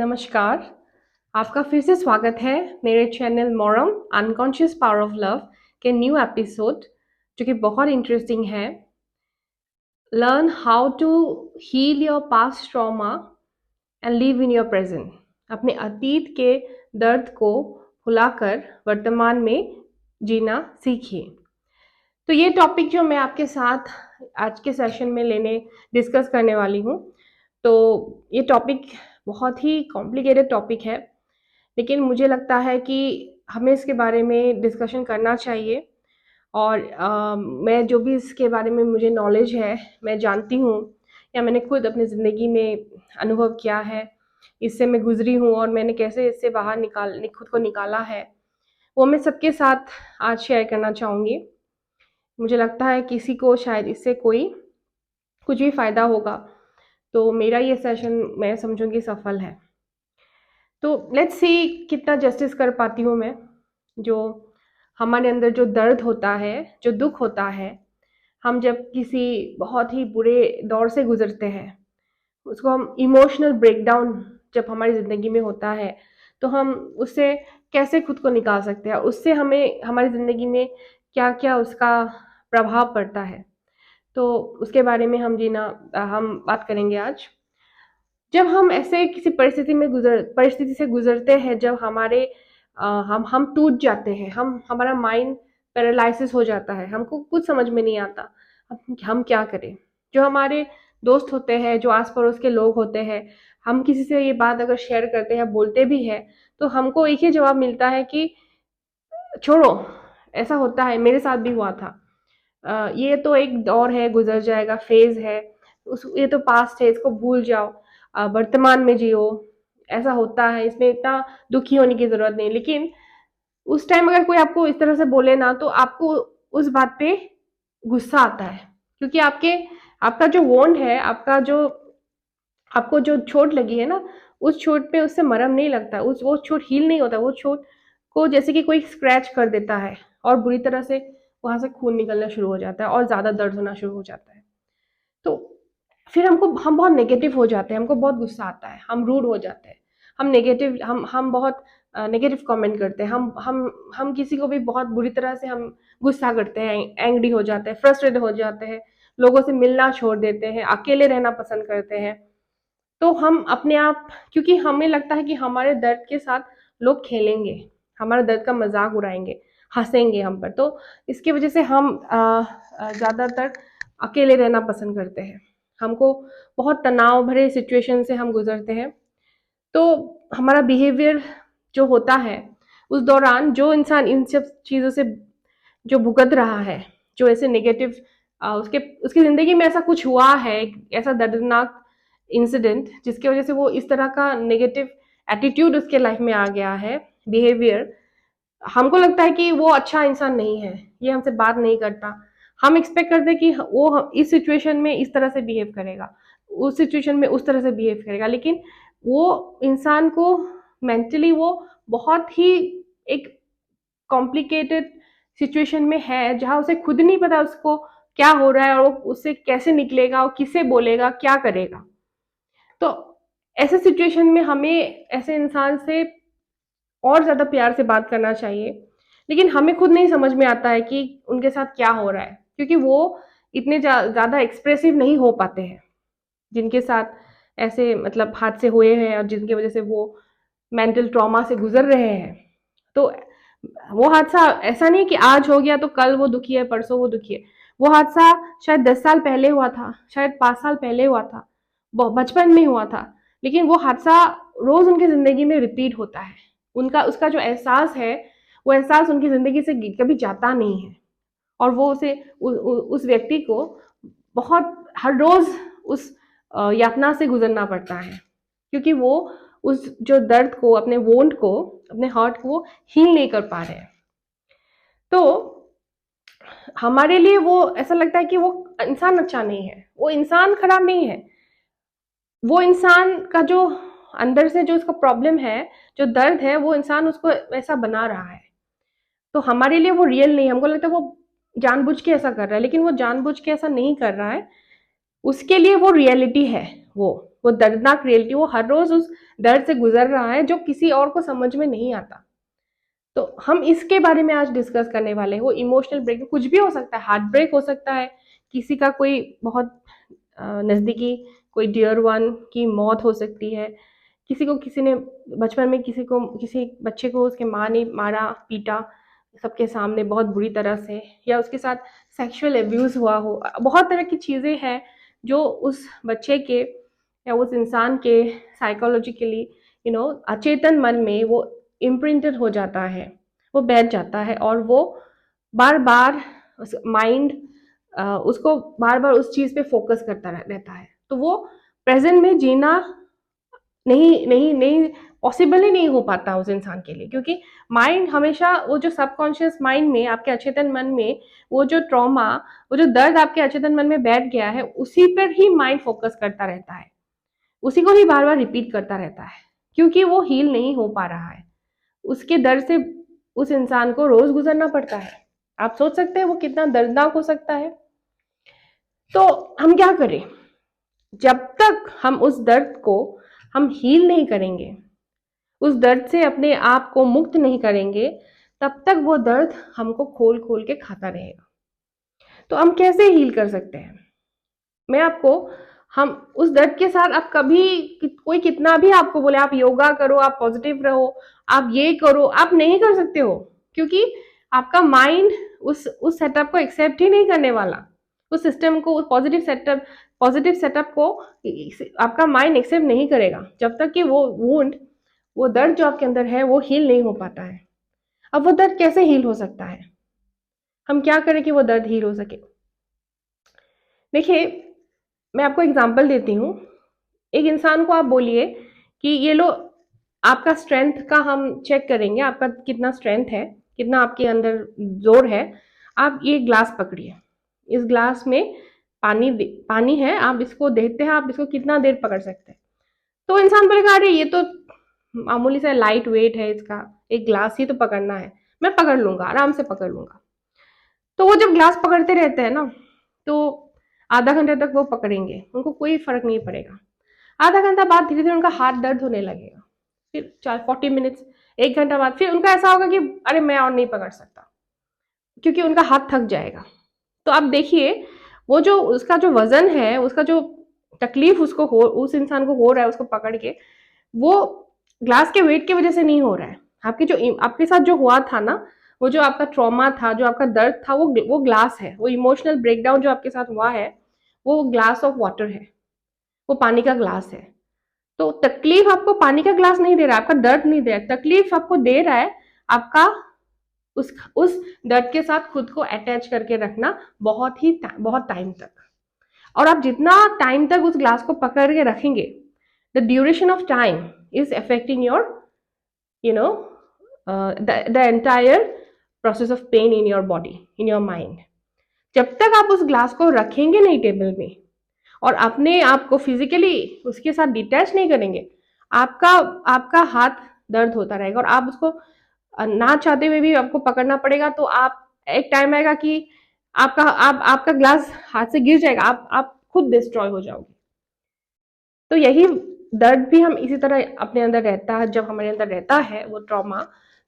नमस्कार। आपका फिर से स्वागत है मेरे चैनल मोरम अनकॉन्शियस पावर ऑफ लव के न्यू एपिसोड, जो कि बहुत इंटरेस्टिंग है। Learn how to heal your past trauma and live in your present. अपने अतीत के दर्द को भुलाकर वर्तमान में जीना सीखिए। तो ये टॉपिक जो मैं आपके साथ आज के सेशन में डिस्कस करने वाली हूँ, तो ये टॉपिक बहुत ही कॉम्प्लिकेटेड टॉपिक है, लेकिन मुझे लगता है कि हमें इसके बारे में डिस्कशन करना चाहिए। और मैं जो भी इसके बारे में मुझे नॉलेज है, मैं जानती हूँ या मैंने खुद अपनी ज़िंदगी में अनुभव किया है, इससे मैं गुजरी हूँ और मैंने कैसे इससे बाहर खुद को निकाला है, वो मैं सबके साथ आज शेयर करना चाहूँगी। मुझे लगता है किसी को शायद इससे कुछ भी फ़ायदा होगा, तो मेरा ये सेशन मैं समझूंगी सफल है। तो लेट्स सी कितना जस्टिस कर पाती हूँ मैं। जो हमारे अंदर जो दर्द होता है, जो दुख होता है, हम जब किसी बहुत ही बुरे दौर से गुजरते हैं, उसको हम इमोशनल ब्रेकडाउन जब हमारी ज़िंदगी में होता है, तो हम उससे कैसे खुद को निकाल सकते हैं, उससे हमें हमारी ज़िंदगी में क्या क्या उसका प्रभाव पड़ता है, तो उसके बारे में हम बात करेंगे आज। जब हम ऐसे किसी परिस्थिति से गुजरते हैं, जब हम टूट जाते हैं, हमारा माइंड पैरालिसिस हो जाता है, हमको कुछ समझ में नहीं आता हम क्या करें। जो हमारे दोस्त होते हैं, जो आस पड़ोस के लोग होते हैं, हम किसी से ये बात अगर शेयर करते हैं, बोलते भी हैं, तो हमको एक ही जवाब मिलता है कि छोड़ो, ऐसा होता है, मेरे साथ भी हुआ था। ये तो एक दौर है, गुजर जाएगा, फेज है, ये तो पास्ट है, इसको भूल जाओ, वर्तमान में जियो, ऐसा होता है, इसमें इतना दुखी होने की जरूरत नहीं। लेकिन उस टाइम अगर कोई आपको इस तरह से बोले ना, तो आपको उस बात पे गुस्सा आता है, क्योंकि आपका जो वोंड है, आपको जो चोट लगी है ना, उस चोट पे उससे मरहम नहीं लगता, वो चोट हील नहीं होता। वो चोट को जैसे कि कोई स्क्रैच कर देता है और बुरी तरह से वहां से खून निकलना शुरू हो जाता है और ज्यादा दर्द होना शुरू हो जाता है। तो फिर हम बहुत नेगेटिव हो जाते हैं, हमको बहुत गुस्सा आता है, हम रूड हो जाते हैं, हम बहुत नेगेटिव कमेंट करते हैं, हम किसी को भी बहुत बुरी तरह से हम गुस्सा करते हैं, एंग्री हो जाते हैं, फ्रस्ट्रेटेड हो जाते हैं, लोगों से मिलना छोड़ देते हैं, अकेले रहना पसंद करते हैं। तो हम अपने आप, क्योंकि हमें लगता है कि हमारे दर्द के साथ लोग खेलेंगे, हमारे दर्द का मजाक उड़ाएंगे, हंसेंगे हम पर, तो इसकी वजह से हम ज़्यादातर अकेले रहना पसंद करते हैं। हमको बहुत तनाव भरे सिचुएशन से हम गुजरते हैं, तो हमारा बिहेवियर जो होता है उस दौरान, जो इंसान इन सब चीज़ों से जो भुगत रहा है, जो ऐसे नेगेटिव उसके उसकी ज़िंदगी में ऐसा कुछ हुआ है, ऐसा दर्दनाक इंसिडेंट जिसकी वजह से वो इस तरह का नेगेटिव एटीट्यूड उसके लाइफ में आ गया है, बिहेवियर, हमको लगता है कि वो अच्छा इंसान नहीं है, ये हमसे बात नहीं करता। हम एक्सपेक्ट करते हैं कि वो इस सिचुएशन में इस तरह से बिहेव करेगा, उस सिचुएशन में उस तरह से बिहेव करेगा, लेकिन वो इंसान को मेंटली वो बहुत ही एक कॉम्प्लिकेटेड सिचुएशन में है, जहाँ उसे खुद नहीं पता उसको क्या हो रहा है और वो उससे कैसे निकलेगा और किसे बोलेगा, क्या करेगा। तो ऐसे सिचुएशन में हमें ऐसे इंसान से और ज़्यादा प्यार से बात करना चाहिए, लेकिन हमें खुद नहीं समझ में आता है कि उनके साथ क्या हो रहा है, क्योंकि वो इतने ज़्यादा एक्सप्रेसिव नहीं हो पाते हैं, जिनके साथ ऐसे मतलब हादसे हुए हैं और जिनकी वजह से वो मेंटल ट्रॉमा से गुजर रहे हैं। तो वो हादसा ऐसा नहीं कि आज हो गया तो कल वो दुखी है, परसों वो दुखी है। वो हादसा शायद 10 साल पहले हुआ था, शायद 5 साल पहले हुआ था, बचपन में हुआ था, लेकिन वो हादसा रोज उनकी जिंदगी में रिपीट होता है। उनका उसका जो एहसास है, वो एहसास उनकी जिंदगी से कभी जाता नहीं है, और वो उस व्यक्ति को बहुत हर रोज उस यातना से गुजरना पड़ता है, क्योंकि वो उस जो दर्द को, अपने वोंड को, अपने हर्ट को हील नहीं कर पा रहे हैं। तो हमारे लिए वो ऐसा लगता है कि वो इंसान अच्छा नहीं है, वो इंसान खराब नहीं है, वो इंसान का जो अंदर से जो उसका प्रॉब्लम है, जो दर्द है, वो इंसान उसको ऐसा बना रहा है। तो हमारे लिए वो रियल नहीं है, हमको लगता है वो जानबूझ के ऐसा कर रहा है, लेकिन वो जानबूझ के ऐसा नहीं कर रहा है, उसके लिए वो रियलिटी है। वो वो दर्दनाक रियलिटी, वो हर रोज उस दर्द से गुजर रहा है जो किसी और को समझ में नहीं आता। तो हम इसके बारे में आज डिस्कस करने वाले हैं। वो इमोशनल ब्रेक कुछ भी हो सकता है, हार्ट ब्रेक हो सकता है, किसी का कोई बहुत नज़दीकी कोई डियर वन की मौत हो सकती है, किसी ने बचपन में किसी बच्चे को उसके माँ ने मारा पीटा सबके सामने बहुत बुरी तरह से, या उसके साथ सेक्सुअल एब्यूज़ हुआ हो। बहुत तरह की चीज़ें हैं जो उस बच्चे के या उस इंसान के साइकोलॉजिकली अचेतन मन में वो इम्प्रिंटेड हो जाता है, वो बैठ जाता है, और वो बार बार उस माइंड उसको बार बार उस चीज़ पे फोकस करता रहता है। तो वो प्रेजेंट में जीना नहीं नहीं नहीं पॉसिबल ही नहीं हो पाता उस इंसान के लिए, क्योंकि माइंड हमेशा वो जो सबकॉन्शियस माइंड में, आपके अचेतन मन में, वो जो ट्रॉमा, वो जो दर्द आपके अचेतन मन में बैठ गया है, उसी पर ही माइंड फोकस करता रहता है, उसी को ही बार बार रिपीट करता रहता है, क्योंकि वो हील नहीं हो पा रहा है। उसके दर्द से उस इंसान को रोज गुजरना पड़ता है। आप सोच सकते हैं वो कितना दर्दनाक हो सकता है। तो हम क्या करें? जब तक हम उस दर्द को हम हील नहीं करेंगे, उस दर्द से अपने आप को मुक्त नहीं करेंगे, तब तक वो दर्द हमको खोल खोल के खाता रहेगा। तो हम कैसे हील कर सकते हैं? मैं आपको हम उस दर्द के साथ, आप कभी कोई कितना भी आपको बोले आप योगा करो, आप पॉजिटिव रहो, आप ये करो, आप नहीं कर सकते हो, क्योंकि आपका माइंड उस सेटअप को एक्सेप्ट ही नहीं करने वाला। उस सिस्टम को, उस पॉजिटिव सेटअप को आपका माइंड एक्सेप्ट नहीं करेगा जब तक कि वो दर्द जो आपके अंदर है वो हील नहीं हो पाता है। अब वो दर्द कैसे हील हो सकता है? हम क्या करें कि वो दर्द हील हो सके? देखिए, मैं आपको एग्जांपल देती हूँ। एक इंसान को आप बोलिए कि ये लो, आपका स्ट्रेंथ का हम चेक करेंगे, आपका कितना स्ट्रेंथ है, कितना आपके अंदर जोर है। आप ये ग्लास पकड़िए, इस ग्लास में पानी है, आप इसको देखते हैं, आप इसको कितना देर पकड़ सकते हैं? तो इंसान बोलेगा अरे ये तो मामूली सा लाइट वेट है, इसका एक ग्लास ही तो पकड़ना है, मैं पकड़ लूंगा, आराम से पकड़ लूंगा। तो वो जब ग्लास पकड़ते रहते हैं ना, तो आधा घंटे तक वो पकड़ेंगे, उनको कोई फर्क नहीं पड़ेगा। आधा घंटा बाद धीरे धीरे उनका हाथ दर्द होने लगेगा, फिर 40 मिनट्स, 1 घंटा बाद फिर उनका ऐसा होगा कि अरे मैं और नहीं पकड़ सकता, क्योंकि उनका हाथ थक जाएगा। तो आप देखिए, वो जो उसका जो वजन है, उसका जो तकलीफ उस इंसान को हो रहा है उसको पकड़ के, वो ग्लास के वेट की वजह से नहीं हो रहा है। आपके साथ जो हुआ था ना, वो जो आपका ट्रॉमा था, जो आपका दर्द था, वो ग्लास है। वो इमोशनल ब्रेकडाउन जो आपके साथ हुआ है, वो ग्लास ऑफ वाटर है, वो पानी का ग्लास है। तो तकलीफ आपको पानी का ग्लास नहीं दे रहा है, आपका दर्द नहीं दे रहा है, तकलीफ आपको दे रहा है आपका उस दर्द के साथ खुद को अटैच करके रखना बहुत टाइम तक। और आप जितना टाइम तक उस ग्लास को पकड़ के रखेंगे, the duration of time is affecting your the entire process of pain in your body, in your mind. जब तक आप उस ग्लास को रखेंगे नहीं टेबल में और अपने आप को फिजिकली उसके साथ डिटैच नहीं करेंगे, आपका हाथ दर्द होता रहेगा, और आप उसको ना चाहते हुए भी आपको पकड़ना पड़ेगा। तो आप एक टाइम आएगा कि आपका ग्लास हाथ से गिर जाएगा, आप खुद डिस्ट्रॉय हो जाओगे। तो यही दर्द भी हम इसी तरह अपने अंदर रहता है, जब हमारे अंदर रहता है वो ट्रॉमा,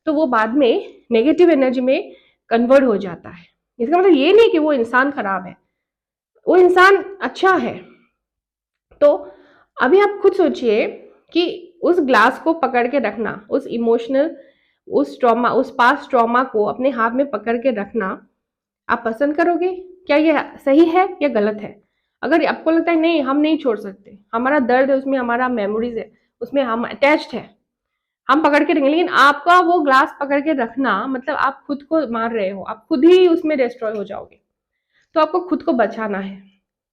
तो वो बाद में नेगेटिव एनर्जी में कन्वर्ट हो जाता है। इसका मतलब ये नहीं कि वो इंसान खराब है, वो इंसान अच्छा है। तो अभी आप खुद सोचिए कि उस ग्लास को पकड़ के रखना, उस इमोशनल, उस पास्ट ट्रॉमा को अपने हाथ में पकड़ के रखना, आप पसंद करोगे? क्या ये सही है या गलत है? अगर आपको लगता है नहीं, हम नहीं छोड़ सकते, हमारा दर्द है उसमें, हमारा मेमोरीज है उसमें, हम अटैच्ड है, हम पकड़ के रखेंगे, लेकिन आपका वो ग्लास पकड़ के रखना मतलब आप खुद को मार रहे हो, आप खुद ही उसमें डिस्ट्रॉय हो जाओगे। तो आपको खुद को बचाना है,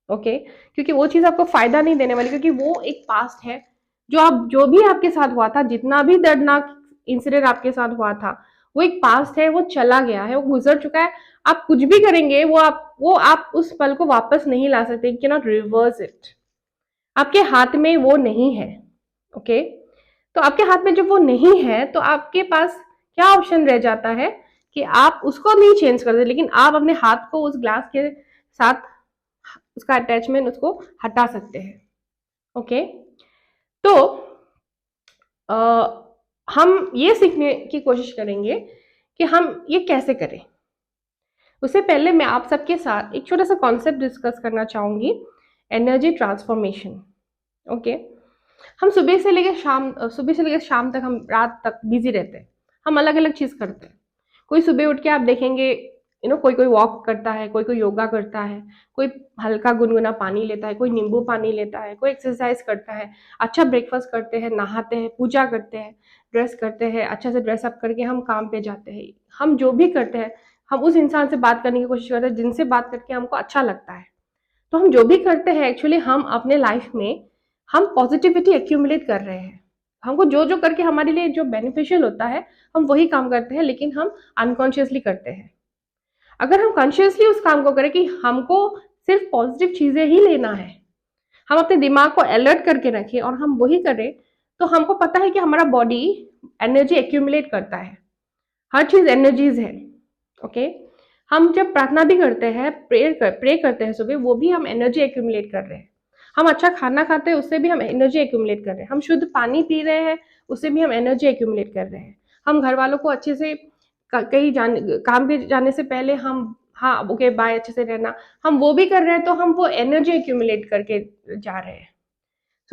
ओके? क्योंकि वो चीज आपको फायदा नहीं देने वाली, क्योंकि वो एक पास्ट है। जो भी आपके साथ हुआ था, जितना भी दर्दनाक इंसिडेंट आपके साथ हुआ था, वो एक पास्ट है, वो चला गया है, वो गुजर चुका है। आप कुछ भी करेंगे, वो आप उस पल को वापस नहीं ला सकते, you can not reverse it. आपके हाथ में वो नहीं है, ओके? तो आपके हाथ में जब वो नहीं है, तो आपके पास क्या ऑप्शन रह जाता है कि आप उसको नहीं चेंज कर दे, लेकिन आप अपने हाथ को उस ग्लास के साथ उसका अटैचमेंट उसको हटा सकते हैं, ओके? तो अ, हम ये सीखने की कोशिश करेंगे कि हम ये कैसे करें। उससे पहले मैं आप सबके साथ एक छोटा सा कॉन्सेप्ट डिस्कस करना चाहूंगी, एनर्जी ट्रांसफॉर्मेशन। ओके। हम सुबह से लेकर शाम तक, हम रात तक बिजी रहते हैं। हम अलग अलग चीज करते हैं। कोई सुबह उठ के आप देखेंगे, कोई कोई वॉक करता है, कोई कोई योगा करता है, कोई हल्का गुनगुना पानी लेता है, कोई नींबू पानी लेता है, कोई एक्सरसाइज करता है, अच्छा ब्रेकफास्ट करते हैं, नहाते हैं, पूजा करते हैं, ड्रेस करते हैं, अच्छा से ड्रेसअप करके हम काम पे जाते हैं। हम जो भी करते हैं, हम उस इंसान से बात करने की कोशिश करते हैं जिनसे बात करके हमको अच्छा लगता है। तो हम जो भी करते हैं, एक्चुअली हम अपने लाइफ में हम पॉजिटिविटी एक्यूमुलेट कर रहे हैं। हमको जो जो करके हमारे लिए जो बेनिफिशियल होता है, हम वही काम करते हैं, लेकिन हम अनकॉन्शियसली करते हैं। अगर हम कॉन्शियसली उस काम को करें कि हमको सिर्फ पॉजिटिव चीजें ही लेना है, हम अपने दिमाग को अलर्ट करके रखें और हम वही करें, तो हमको पता है कि हमारा बॉडी एनर्जी एक्यूमुलेट करता है। हर चीज एनर्जीज है। ओके। हम जब प्रार्थना भी करते हैं, प्रे करते हैं सुबह, वो भी हम एनर्जी एक्यूमुलेट कर रहे हैं। हम अच्छा खाना खाते हैं, उससे भी हम एनर्जी एक्यूमुलेट कर रहे हैं। हम शुद्ध पानी पी रहे हैं, उससे भी हम एनर्जी एक्यूमुलेट कर रहे हैं। हम घर वालों को अच्छे से कहीं जाने, काम पे जाने से पहले हम हाँ ओके बाय अच्छे से रहना, हम वो भी कर रहे हैं, तो हम वो एनर्जी एक्यूमुलेट करके जा रहे हैं।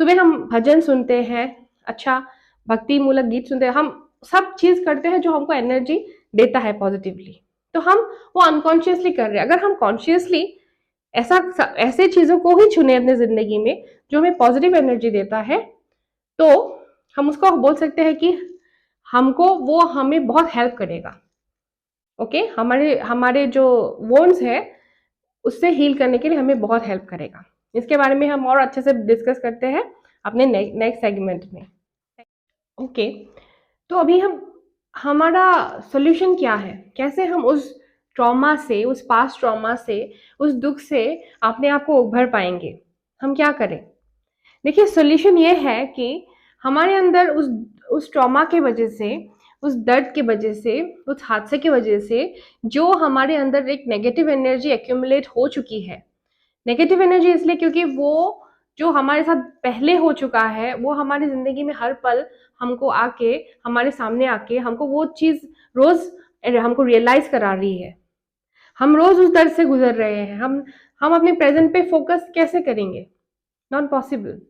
सुबह हम भजन सुनते हैं, अच्छा भक्ति मूलक गीत सुनते हैं, हम सब चीज करते हैं जो हमको एनर्जी देता है पॉजिटिवली। तो हम वो अनकॉन्शियसली कर रहे हैं। अगर हम कॉन्शियसली ऐसा ऐसे चीजों को ही चुने अपने जिंदगी में जो हमें पॉजिटिव एनर्जी देता है, तो हम उसको बोल सकते हैं कि हमको वो हमें बहुत हेल्प करेगा। ओके। हमारे हमारे जो वोन्स है, उससे हील करने के लिए हमें बहुत हेल्प करेगा। इसके बारे में हम और अच्छे से डिस्कस करते हैं अपने नेक्स्ट सेगमेंट में। ओके। तो अभी हम हमारा सोल्यूशन क्या है, कैसे हम उस ट्रॉमा से, उस पास्ट ट्रॉमा से, उस दुख से अपने आप को उभर पाएंगे, हम क्या करें। देखिए, सोल्यूशन ये है कि हमारे अंदर उस ट्रॉमा के वजह से, उस दर्द की वजह से, उस हादसे की वजह से जो हमारे अंदर एक नेगेटिव एनर्जी एक्यूमुलेट हो चुकी है। नेगेटिव एनर्जी इसलिए क्योंकि वो जो हमारे साथ पहले हो चुका है, वो हमारी जिंदगी में हर पल हमको आके, हमारे सामने आके हमको वो चीज रोज हमको रियलाइज करा रही है। हम रोज उस दर्द से गुजर रहे हैं। हम अपने प्रेजेंट पे फोकस कैसे करेंगे, नॉट पॉसिबल।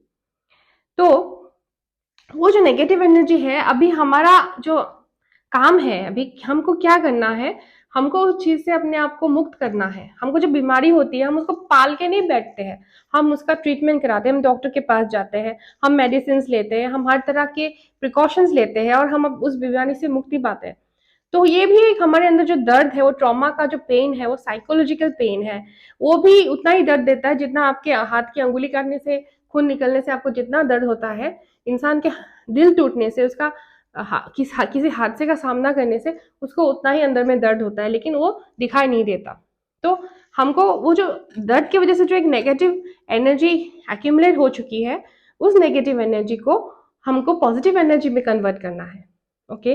तो वो जो नेगेटिव एनर्जी है, अभी हमारा जो काम है, अभी हमको क्या करना है, हमको उस चीज से अपने आप को मुक्त करना है। हमको जब बीमारी होती है, हम उसको पाल के नहीं बैठते हैं, हम उसका ट्रीटमेंट कराते हैं, हम डॉक्टर के पास जाते हैं, हम मेडिसिन लेते हैं, हम हर तरह के प्रिकॉशंस लेते हैं और हम अब उस बीमारी से मुक्ति पाते हैं। तो ये भी एक हमारे अंदर जो दर्द है, वो ट्रॉमा का जो पेन है, वो साइकोलॉजिकल पेन है। वो भी उतना ही दर्द देता है जितना आपके हाथ की अंगुली काटने से, खून निकलने से आपको जितना दर्द होता है, इंसान के दिल टूटने से, उसका किसी हादसे का सामना करने से उसको उतना ही अंदर में दर्द होता है, लेकिन वो दिखाई नहीं देता। तो हमको वो जो दर्द की वजह से जो एक नेगेटिव एनर्जी एक्यूमुलेट हो चुकी है, उस नेगेटिव एनर्जी को हमको पॉजिटिव एनर्जी में कन्वर्ट करना है। ओके।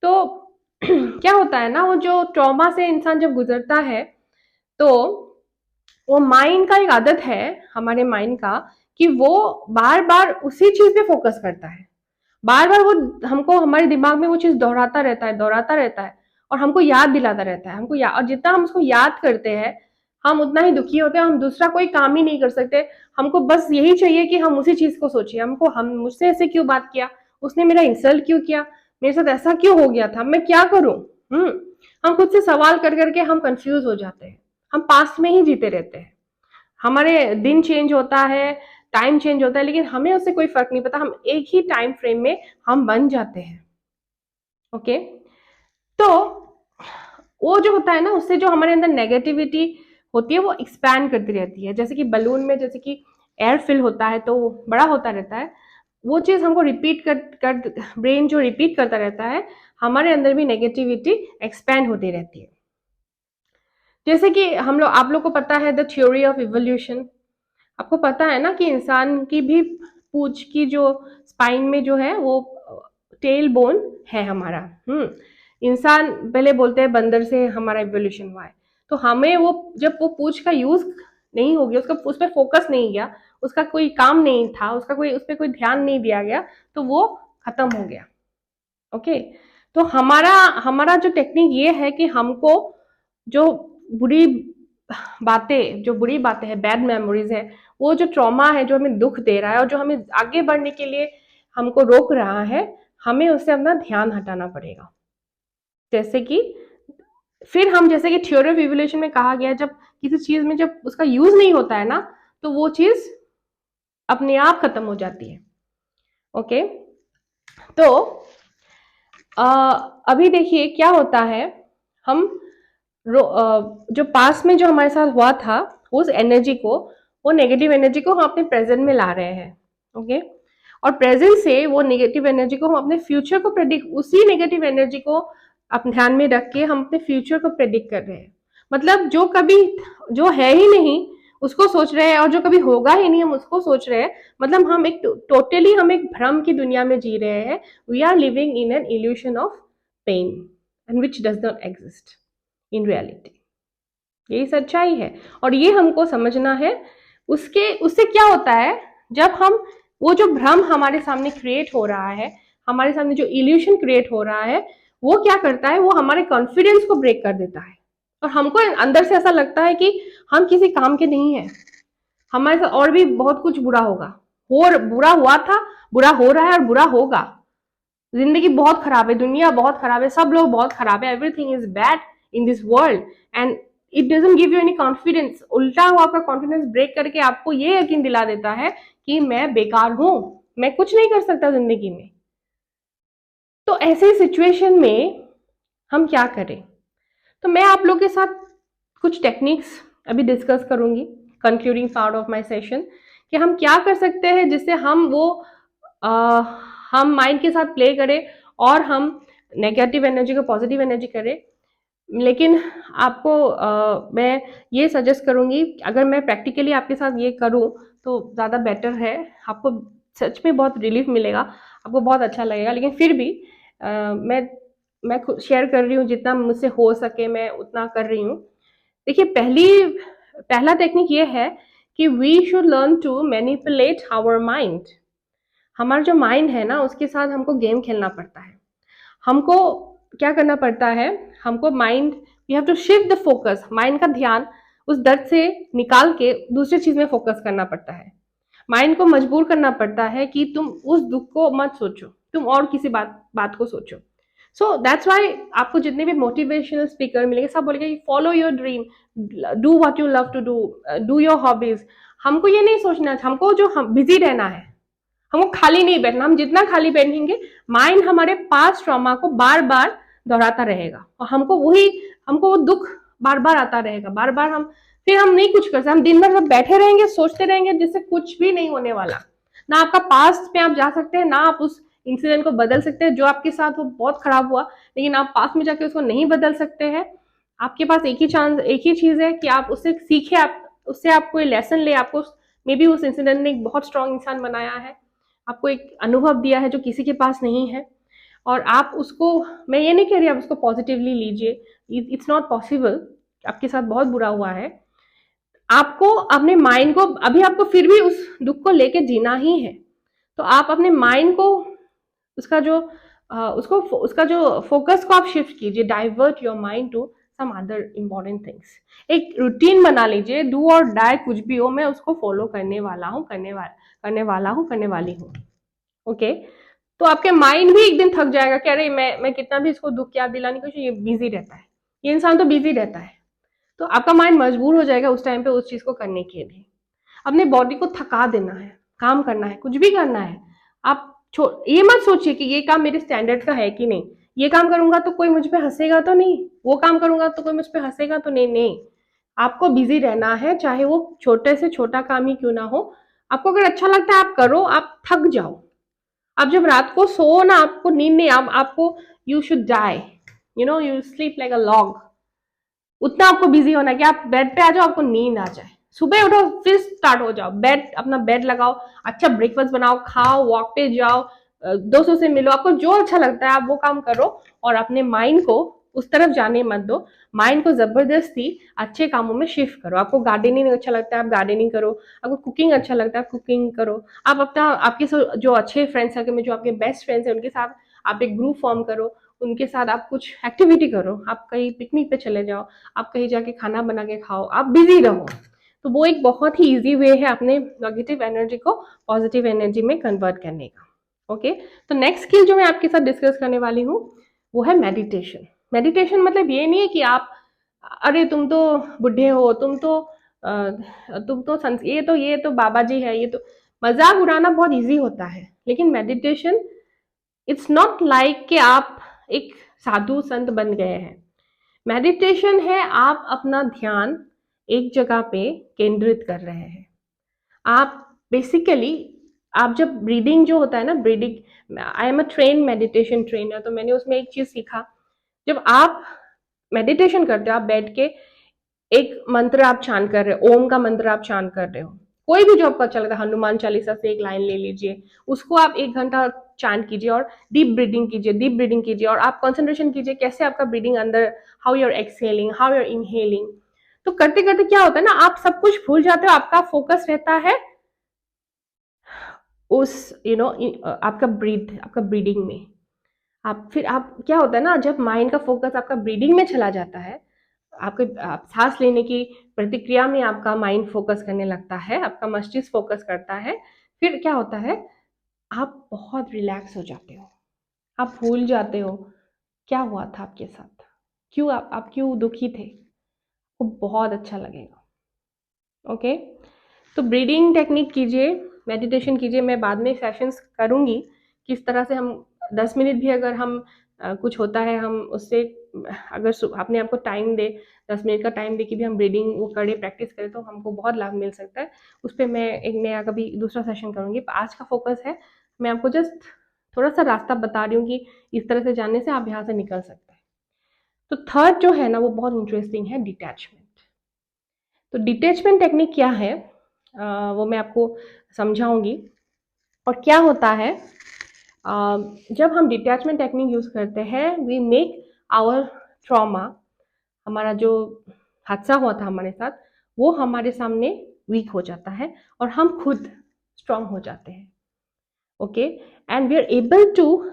तो क्या होता है ना, वो जो ट्रॉमा से इंसान जब गुजरता है, तो वो माइंड का एक आदत है, हमारे माइंड का, कि वो बार बार उसी चीज पे फोकस करता है। बार बार वो हमको, हमारे दिमाग में वो चीज दोहराता रहता है, दोहराता रहता है, और हमको याद दिलाता रहता है। और जितना हम उसको याद करते हैं, हम उतना ही दुखी होते हैं। हम दूसरा कोई काम ही नहीं कर सकते। हमको बस यही चाहिए कि हम उसी चीज को सोचिए, हम मुझसे ऐसे क्यों बात किया, उसने मेरा इंसल्ट क्यों किया, मेरे साथ ऐसा क्यों हो गया था, मैं क्या करूं। हम खुद से सवाल कर करके हम कंफ्यूज हो जाते हैं। हम पास्ट में ही जीते रहते हैं। हमारे दिन चेंज होता है, टाइम चेंज होता है, लेकिन हमें उससे कोई फर्क नहीं पड़ता। हम एक ही टाइम फ्रेम में हम बन जाते हैं। ओके। तो वो जो होता है ना, उससे जो हमारे अंदर नेगेटिविटी होती है, वो एक्सपैंड करती रहती है। जैसे कि बलून में जैसे कि एयर फिल होता है, तो वो बड़ा होता रहता है। वो चीज हमको रिपीट कर ब्रेन जो रिपीट करता रहता है, हमारे अंदर भी नेगेटिविटी एक्सपैंड होती रहती है। जैसे कि आप लोग को पता है द थ्योरी ऑफ इवोल्यूशन। आपको पता है ना कि इंसान की भी पूंछ की जो स्पाइन में जो है, वो टेल बोन है हमारा। इंसान पहले बोलते हैं बंदर से हमारा इवोल्यूशन हुआ है। तो हमें वो जब वो पूंछ का यूज नहीं हो गया, उसका उस पर फोकस नहीं गया, उसका कोई काम नहीं था, उसका कोई, उस पर कोई ध्यान नहीं दिया गया, तो वो खत्म हो गया। ओके, तो हमारा हमारा जो टेक्निक ये है कि हमको जो बुरी बुरी बातें हैं, बैड मेमोरीज है, वो जो ट्रॉमा है जो हमें दुख दे रहा है और जो हमें आगे बढ़ने के लिए हमको रोक रहा है, हमें उससे अपना ध्यान हटाना पड़ेगा। जैसे कि फिर हम, जैसे कि थ्योरी ऑफ इवोल्यूशन में कहा गया, जब किसी चीज में जब उसका यूज नहीं होता है ना, तो वो चीज अपने आप खत्म हो जाती है। ओके, तो अभी देखिए क्या होता है, हम जो पास में जो हमारे साथ हुआ था, उस एनर्जी को, वो नेगेटिव एनर्जी को हम अपने प्रेजेंट में ला रहे हैं। ओके, और प्रेजेंट से वो नेगेटिव एनर्जी को हम अपने फ्यूचर को प्रेडिक्ट, उसी नेगेटिव एनर्जी को अपने ध्यान में रख के हम अपने फ्यूचर को प्रेडिक्ट कर रहे हैं। मतलब जो कभी, जो है ही नहीं उसको सोच रहे हैं, और जो कभी होगा ही नहीं हम उसको सोच रहे हैं। मतलब हम एक टोटली हम एक भ्रम की दुनिया में जी रहे हैं। We are living in an illusion of pain and which does not exist in reality. यही सच्चाई है और ये हमको समझना है। उससे क्या होता है, जब हम, वो जो भ्रम हमारे सामने क्रिएट हो रहा है, हमारे सामने जो इल्यूशन क्रिएट हो रहा है, वो क्या करता है, वो हमारे कॉन्फिडेंस को ब्रेक कर देता है और हमको अंदर से ऐसा लगता है कि हम किसी काम के नहीं है, हमारे साथ और भी बहुत कुछ बुरा होगा, बुरा हुआ था, बुरा हो रहा है और बुरा होगा। जिंदगी बहुत खराब है, दुनिया बहुत खराब है, सब लोग बहुत खराब है, everything is bad in this world and it doesn't give you any confidence. उल्टा वो आपका कॉन्फिडेंस ब्रेक करके आपको ये यकीन दिला देता है कि मैं बेकार हूं, मैं कुछ नहीं कर सकता जिंदगी में। तो ऐसे सिचुएशन में हम क्या करें? तो मैं आप लोग के साथ कुछ टेक्निक्स अभी डिस्कस करूंगी, concluding part of my session, कि हम क्या कर सकते हैं जिससे हम वो हम माइंड के साथ प्ले करें और हम नेगेटिव एनर्जी को पॉजिटिव एनर्जी करें। लेकिन आपको मैं ये सजेस्ट करूंगी, अगर मैं प्रैक्टिकली आपके साथ ये करूं तो ज़्यादा बेटर है, आपको सच में बहुत रिलीफ मिलेगा, आपको बहुत अच्छा लगेगा। लेकिन फिर भी मैं खुद शेयर कर रही हूँ, जितना मुझसे हो सके मैं उतना कर रही हूँ। देखिए, पहला टेक्निक ये है कि we should learn to manipulate our mind. हमारा जो माइंड है ना, उसके साथ हमको गेम खेलना पड़ता है। हमको क्या करना पड़ता है, हमको mind, we have to shift the focus, mind का ध्यान उस दर्द से निकाल के दूसरी चीज में फोकस करना पड़ता है। माइंड को मजबूर करना पड़ता है कि तुम उस दुख को मत सोचो, तुम और किसी बात को सोचो। सो दैट्स वाई आपको जितने भी मोटिवेशनल स्पीकर मिलेंगे, सब बोलेंगे follow your dream, do what you love to do, do your hobbies. हमको ये नहीं सोचना, हमको जो हम बिजी रहना है, हमको खाली नहीं बैठना। हम जितना खाली बैठेंगे, माइंड हमारे पास ट्रॉमा को बार बार दोहराता रहेगा और हमको वो दुख बार बार आता रहेगा, बार बार फिर हम नहीं कुछ कर सकते। हम दिन भर सब बैठे रहेंगे, सोचते रहेंगे, जिससे कुछ भी नहीं होने वाला। ना आपका पास्ट में आप जा सकते हैं, ना आप उस इंसिडेंट को बदल सकते हैं जो आपके साथ वो बहुत खराब हुआ, लेकिन आप पास्ट में जाके उसको नहीं बदल सकते हैं। आपके पास एक ही चीज है कि आप उससे सीखे, आप उससे आप कोई लेसन ले। आपको मे बी उस इंसिडेंट ने एक बहुत स्ट्रांग इंसान बनाया है, आपको एक अनुभव दिया है जो किसी के पास नहीं है, और आप उसको, मैं ये नहीं कह रही आप उसको पॉजिटिवली लीजिए, इट्स नॉट पॉसिबल, आपके साथ बहुत बुरा हुआ है। आपको अपने माइंड को, अभी आपको फिर भी उस दुख को लेके जीना ही है, तो आप अपने माइंड को, उसका जो फोकस को आप शिफ्ट कीजिए, divert your mind to some other important things. एक रूटीन बना लीजिए, डू और डाई कुछ भी हो, मैं उसको फॉलो करने वाला हूँ, करने वाली हूँ। ओके, तो आपके माइंड भी एक दिन थक जाएगा कि अरे मैं कितना भी इसको दुख याद दिलाने की कोशिश, ये बिजी रहता है, ये इंसान तो बिजी रहता है। तो आपका माइंड मजबूर हो जाएगा उस टाइम पे उस चीज को करने के लिए। अपने बॉडी को थका देना है, काम करना है, कुछ भी करना है। आप ये मत सोचिए कि ये काम मेरे स्टैंडर्ड का है कि नहीं, ये काम करूंगा तो कोई मुझ पे हंसेगा तो नहीं, वो काम करूंगा तो कोई मुझ पे हंसेगा तो नहीं। आपको बिजी रहना है, चाहे वो छोटे से छोटा काम ही क्यों ना हो। आपको अगर अच्छा लगता है आप करो, आप थक जाओ। आप जब रात को सो ना, आपको नींद नहीं, आपको, you should die, you sleep like a log. उतना आपको बिजी होना है कि आप बेड पे आ जाओ, आपको नींद आ जाए, सुबह उठो फिर स्टार्ट हो जाओ, अपना बेड लगाओ, अच्छा ब्रेकफास्ट बनाओ, खाओ, वॉक पे जाओ, दोस्तों से मिलो, आपको जो अच्छा लगता है आप वो काम करो और अपने माइंड को उस तरफ जाने मत दो। माइंड को जबरदस्ती अच्छे कामों में शिफ्ट करो। आपको गार्डनिंग अच्छा लगता है, आप गार्डनिंग करो। आपको कुकिंग अच्छा लगता है, आप कुकिंग करो। आप अपना आपके जो अच्छे फ्रेंड सर्कल में जो आपके बेस्ट फ्रेंड्स हैं उनके साथ आप एक ग्रुप फॉर्म करो, उनके साथ आप कुछ एक्टिविटी करो। आप कहीं पिकनिक पे चले जाओ, आप कहीं जाके खाना बना के खाओ, आप बिजी रहो। तो वो एक बहुत ही ईजी वे है अपने नेगेटिव एनर्जी को पॉजिटिव एनर्जी में कन्वर्ट करने का। ओके, तो नेक्स्ट स्किल जो मैं आपके साथ डिस्कस करने वाली हूँ वो है मेडिटेशन। मेडिटेशन मतलब ये नहीं है कि आप अरे तुम तो बुढ़े हो, ये तो बाबा जी है, ये तो मजाक उड़ाना बहुत इजी होता है। लेकिन मेडिटेशन इट्स नॉट लाइक कि आप एक साधु संत बन गए हैं। मेडिटेशन है आप अपना ध्यान एक जगह पे केंद्रित कर रहे हैं। आप बेसिकली आप जब ब्रीदिंग जो होता है ना, breathing, I am a train meditation trainer, तो मैंने उसमें एक चीज सीखा। जब आप मेडिटेशन करते हो, आप बैठ के एक मंत्र आप चांट कर रहे हो, ओम का मंत्र आप चांट कर रहे हो, कोई भी जो आपको अच्छा लगता है, हनुमान चालीसा से एक लाइन ले लीजिए, उसको आप 1 घंटा चांट कीजिए और डीप ब्रीदिंग कीजिए और आप कंसंट्रेशन कीजिए कैसे आपका ब्रीदिंग अंदर, how you are exhaling, how you are inhaling. तो करते करते क्या होता है ना, आप सब कुछ भूल जाते हो, आपका फोकस रहता है उस आपका ब्रीडिंग में। आप क्या होता है ना, जब माइंड का फोकस आपका ब्रीडिंग में चला जाता है, आपके आप सांस लेने की प्रतिक्रिया में आपका माइंड फोकस करने लगता है, आपका मस्तिष्क फोकस करता है। फिर क्या होता है, आप बहुत रिलैक्स हो जाते हो, आप भूल जाते हो क्या हुआ था आपके साथ, क्यों आप क्यों दुखी थे। वो बहुत अच्छा लगेगा। ओके, तो ब्रीदिंग टेक्निक कीजिए, मेडिटेशन कीजिए। मैं बाद में सेशंस करूँगी किस तरह से हम 10 मिनट भी अगर हम कुछ होता है हम उससे अगर अपने आप को टाइम दे, 10 मिनट का टाइम दे कि भी हम ब्रीदिंग वो करें, प्रैक्टिस करें, तो हमको बहुत लाभ मिल सकता है। उस पर मैं एक नया कभी दूसरा सेशन करूँगी। आज का फोकस है, मैं आपको जस्ट थोड़ा सा रास्ता बता रही हूँ कि इस तरह से जानने से आप यहाँ से निकल सकते हैं। तो थर्ड जो है ना वो बहुत इंटरेस्टिंग है, डिटैचमेंट। तो डिटैचमेंट टेक्निक क्या है, वो मैं आपको समझाऊंगी। और क्या होता है, जब हम डिटैचमेंट टेक्निक यूज करते हैं, वी मेक आवर ट्रॉमा, हमारा जो हादसा हुआ था हमारे साथ, वो हमारे सामने वीक हो जाता है और हम खुद स्ट्रांग हो जाते हैं। Okay, and we are able to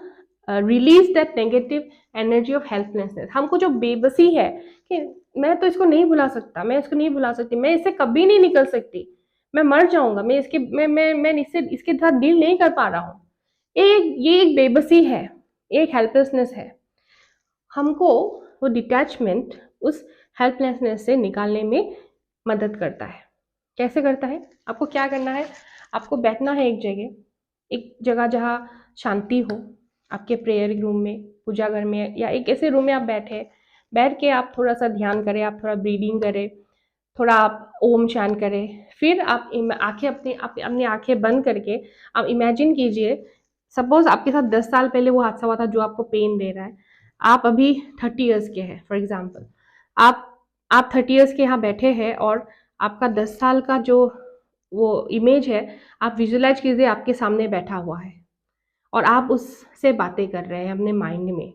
release that negative energy of helplessness. हमको जो बेबसी है कि मैं तो इसको नहीं भुला सकता, मैं इसको नहीं भुला सकती, मैं इससे कभी नहीं निकल सकती, मैं मर जाऊंगा, मैं इससे इसके साथ डील नहीं कर पा रहा हूँ, ये एक बेबसी है, एक हेल्पलेसनेस है। हमको वो डिटैचमेंट उस हेल्पलेसनेस से निकालने में मदद करता है। कैसे करता है, आपको क्या करना है, आपको बैठना है एक जगह जहाँ शांति हो, आपके प्रेयर रूम में, पूजा घर में, या एक ऐसे रूम में आप बैठ के आप थोड़ा सा ध्यान करें, आप थोड़ा ब्रीदिंग करें, थोड़ा आप ओम चैंट करें। फिर आप अपनी आंखें बंद करके आप इमेजिन कीजिए, सपोज आपके साथ 10 साल पहले वो हादसा हुआ था जो आपको पेन दे रहा है। आप अभी 30 ईयर्स के हैं फॉर एग्जाम्पल, आप आप 30 ईयर्स के यहाँ बैठे हैं और आपका 10 साल का जो वो इमेज है, आप विजुलाइज कीजिए आपके सामने बैठा हुआ है और आप उससे बातें कर रहे हैं अपने माइंड में।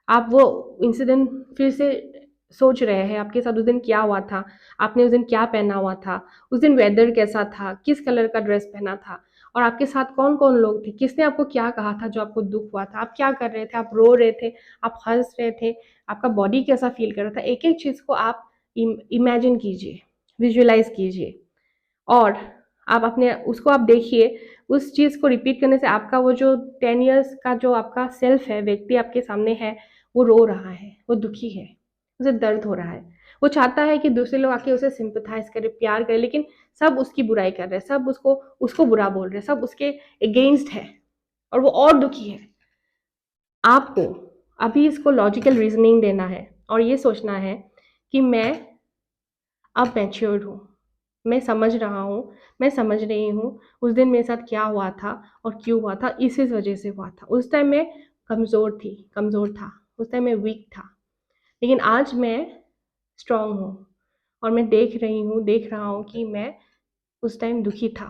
आप वो इंसिडेंट फिर से सोच रहे हैं, आपके साथ उस दिन क्या हुआ था, आपने उस दिन क्या पहना हुआ था, उस दिन वेदर कैसा था, किस कलर का ड्रेस पहना था, और आपके साथ कौन कौन लोग थे, किसने आपको क्या कहा था जो आपको दुख हुआ था, आप क्या कर रहे थे, आप रो रहे थे, आप हंस रहे थे, आपका बॉडी कैसा फील कर रहा था। एक एक चीज़ को आप इमेजिन कीजिए, विजुअलाइज कीजिए, और आप अपने उसको आप देखिए। उस चीज़ को रिपीट करने से आपका वो जो 10 ईयर्स का जो आपका सेल्फ है, व्यक्ति आपके सामने है, वो रो रहा है, वो दुखी है, उसे दर्द हो रहा है, वो चाहता है कि दूसरे लोग आके उसे सिंपथाइज करें, प्यार करें, लेकिन सब उसकी बुराई कर रहे हैं, सब उसको बुरा बोल रहे हैं, सब उसके अगेंस्ट है और वो और दुखी है। आपको अभी इसको लॉजिकल रीजनिंग देना है और ये सोचना है कि मैं अब मैच्योर्ड हूँ, मैं समझ रहा हूँ, मैं समझ रही हूँ उस दिन मेरे साथ क्या हुआ था और क्यों हुआ था, इस वजह से हुआ था। उस टाइम मैं कमज़ोर था, उस टाइम मैं वीक था, लेकिन आज मैं स्ट्रांग हूँ और मैं देख रहा हूँ कि मैं उस टाइम दुखी था।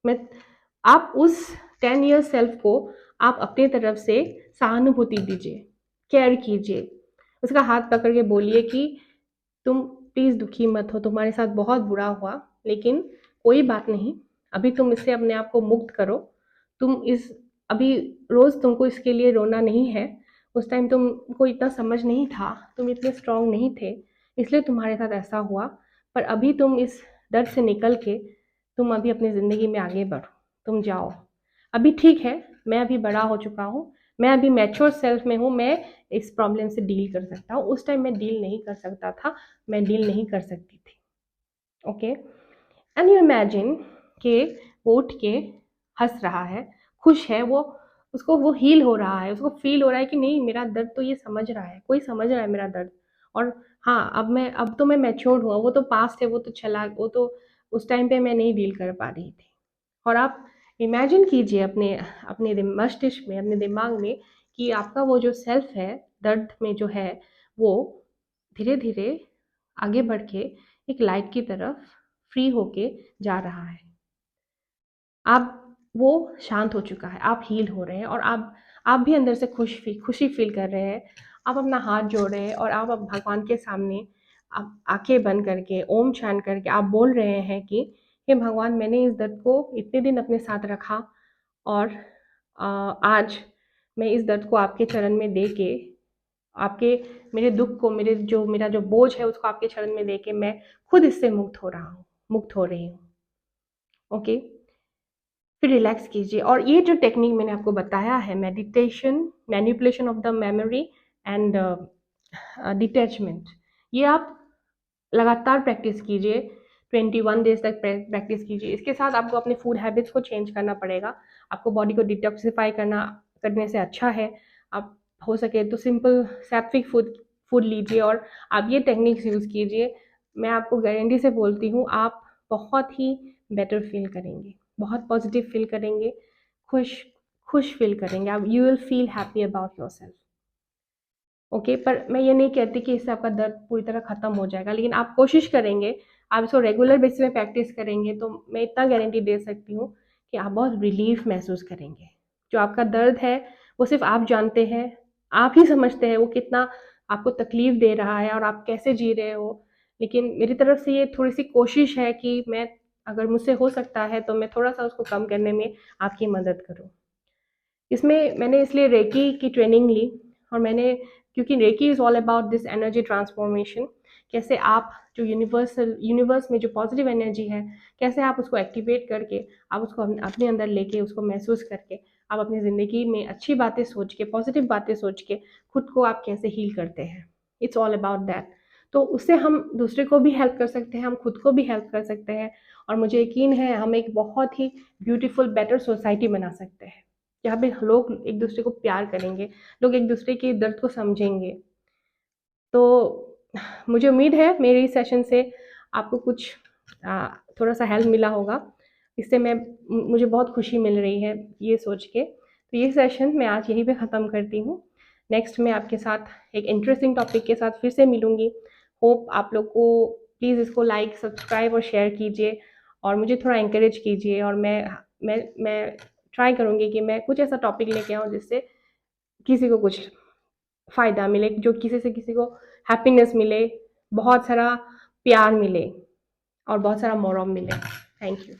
मैं आप उस 10 ईयर सेल्फ को आप अपनी तरफ से सहानुभूति दीजिए, केयर कीजिए, उसका हाथ पकड़ के बोलिए कि तुम प्लीज़ दुखी मत हो, तुम्हारे साथ बहुत बुरा हुआ, लेकिन कोई बात नहीं, अभी तुम इससे अपने आप को मुक्त करो। तुम इस अभी रोज़ तुमको इसके लिए रोना नहीं है। उस टाइम तुमको इतना समझ नहीं था, तुम इतने स्ट्रांग नहीं थे, इसलिए तुम्हारे साथ ऐसा हुआ। पर अभी तुम इस दर्द से निकल के तुम अभी अपनी ज़िंदगी में आगे बढ़ो, तुम जाओ। अभी ठीक है, मैं अभी बड़ा हो चुका हूँ, मैं अभी मैच्योर सेल्फ में हूँ, मैं इस प्रॉब्लम से डील कर सकता हूँ। उस टाइम मैं डील नहीं कर सकता था, मैं डील नहीं कर सकती थी। ओके, एंड यू इमेजिन कि वो उठ के हंस रहा है, खुश है वो, उसको वो हील हो रहा है, उसको फील हो रहा है कि नहीं मेरा दर्द तो ये समझ रहा है, कोई समझ रहा है मेरा दर्द। और हाँ, अब तो मैं मैच्योर हुआ, वो तो पास्ट है, वो तो चला, वो तो उस टाइम पे मैं नहीं डील कर पा रही थी। और आप इमेजिन कीजिए अपने अपने मस्तिष्क में, अपने दिमाग में, कि आपका वो जो सेल्फ है दर्द में जो है, वो धीरे धीरे आगे बढ़ के एक लाइट की तरफ फ्री होके जा रहा है। आप वो शांत हो चुका है, आप हील हो रहे हैं, और आप भी अंदर से खुशी फील कर रहे हैं। आप अपना हाथ जोड़ रहे हैं और आप अब भगवान के सामने आप आंखें बंद करके ओम चैन करके आप बोल रहे हैं कि हे भगवान, मैंने इस दर्द को इतने दिन अपने साथ रखा, और आज मैं इस दर्द को आपके चरण में दे के, आपके मेरे दुख को, मेरा जो बोझ है उसको आपके चरण में दे के मैं खुद इससे मुक्त हो रहा हूँ, मुक्त हो रही हूँ। ओके, फिर रिलैक्स कीजिए। और ये जो टेक्निक मैंने आपको बताया है, meditation, manipulation of the memory and detachment, ये आप लगातार प्रैक्टिस कीजिए, 21 डेज तक प्रैक्टिस कीजिए। इसके साथ आपको अपने फूड हैबिट्स को चेंज करना पड़ेगा। आपको बॉडी को डिटॉक्सिफाई करने से अच्छा है आप हो सके तो सिंपल सैत्विक फूड फूड लीजिए, और आप ये टेक्निक्स यूज़ कीजिए। मैं आपको गारंटी से बोलती हूँ, आप बहुत ही बेटर फील करेंगे, बहुत पॉजिटिव फील करेंगे, खुश खुश फील करेंगे आप। You will feel happy about your self. Okay, पर मैं ये नहीं कहती कि इससे आपका दर्द पूरी तरह खत्म हो जाएगा, लेकिन आप कोशिश करेंगे, आप इसको रेगुलर बेसिस में प्रैक्टिस करेंगे, तो मैं इतना गारंटी दे सकती हूँ कि आप बहुत रिलीफ महसूस करेंगे। जो आपका दर्द है वो सिर्फ आप जानते हैं, आप ही समझते हैं वो कितना आपको तकलीफ दे रहा है और आप कैसे जी रहे हो। लेकिन मेरी तरफ से ये थोड़ी सी कोशिश है कि मैं, अगर मुझसे हो सकता है तो मैं थोड़ा सा उसको कम करने में आपकी मदद करूँ। इसमें मैंने इसलिए रेकी की ट्रेनिंग ली, और मैंने, क्योंकि reiki is all about this energy transformation, कैसे आप जो यूनिवर्स में जो पॉजिटिव एनर्जी है, कैसे आप उसको एक्टिवेट करके आप उसको अपने अंदर लेके उसको महसूस करके आप अपनी ज़िंदगी में अच्छी बातें सोच के, पॉजिटिव बातें सोच के खुद को आप कैसे हील करते हैं। It's all about that. तो उससे हम दूसरे को भी हेल्प कर सकते हैं, हम खुद को भी हेल्प कर सकते हैं, और मुझे यकीन है हम एक बहुत ही ब्यूटीफुल बेटर सोसाइटी बना सकते हैं, जहाँ पे लोग एक दूसरे को प्यार करेंगे, लोग एक दूसरे के दर्द को समझेंगे। तो मुझे उम्मीद है मेरे इस सेशन से आपको कुछ थोड़ा सा हेल्प मिला होगा। इससे मुझे बहुत खुशी मिल रही है ये सोच के। तो ये सेशन मैं आज यहीं पे ख़त्म करती हूँ। नेक्स्ट मैं आपके साथ एक इंटरेस्टिंग टॉपिक के साथ फिर से मिलूँगी। होप आप लोग को, प्लीज़ इसको लाइक, सब्सक्राइब और शेयर कीजिए, और मुझे थोड़ा एनकरेज कीजिए, और मैं ट्राई करूँगी कि मैं कुछ ऐसा टॉपिक लेके आऊँ जिससे किसी को कुछ फ़ायदा मिले, जो किसी से किसी को हैप्पीनेस मिले, बहुत सारा प्यार मिले और बहुत सारा मोरम मिले। Thank you.